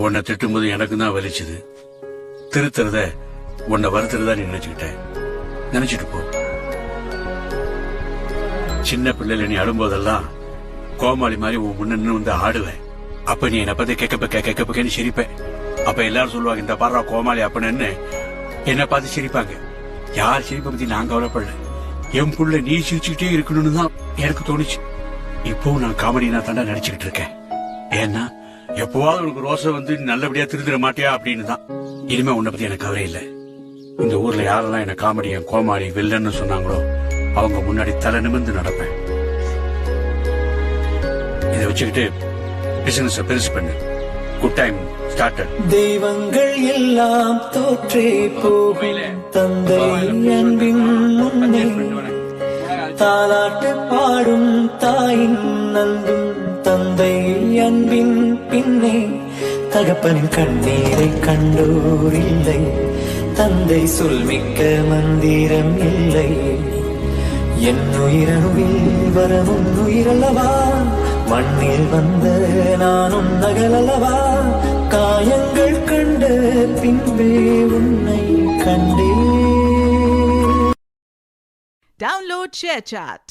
உன்னை திட்டும்போது எனக்கு தான் வலிச்சுது. திருத்துறத உன்னை வருத்துறதா நீ நினைச்சிட்டு போ. சின்ன பிள்ளைல நீ அழும்போதெல்லாம் கோமாளி மாதிரி உன் முன்னு வந்து ஆடுவேன். அப்ப நீ என்னை பத்தி கேட்கப்பேன்னு சிரிப்பேன். அப்ப எல்லாரும் சொல்லுவாங்க, இந்த பாரா கோமாளி அப்படின்னு என்ன பார்த்து சிரிப்பாங்க. யார் சிரிப்பை பத்தி நான் கவலைப்படல. என் புள்ள நீ சிரிச்சுக்கிட்டே இருக்கணும்னு தான் எனக்கு தோணுச்சு. இப்பவும் நான் காமெடி நான் தாண்டா நடிச்சுக்கிட்டு இருக்கேன். ஏன்னா எப்பவாவது உனக்கு ரோசை வந்து நல்லபடியா திருந்திட மாட்டியா அப்படின்னு தான். இனிமே உன்னை பத்தி எனக்கு கவலை இல்லை. இந்த ஊர்ல யாரெல்லாம் என்ன காமெடியன் கோமாளி வில்லன்னு சொன்னாங்களோ அவங்க முன்னாடி தலை நிமிர்ந்து நடப்பேன். இதை வச்சுக்கிட்டு பிசினஸ் பெருசு பண்ணு. Good time started. தெய்வங்கள் எல்லாம் தோற்றே போகும் தந்தை அன்பின் முன்னே தாலாட்டு பாடும் தாயின் அன்பும் தந்தை அன்பின் பின்னே தகப்பன் கண்ணீரை கண்டோர் இல்லை, தந்தை சொல்மிக்க மந்திரம் இல்லை. என் உயிரணுவில் வரவும் உயிரல்லவா, மண்ணில் வந்த நானும் நகலல்லவா, காயங்கள் கண்ட பின்பே உன்னை கண்டே. Download ShareChat.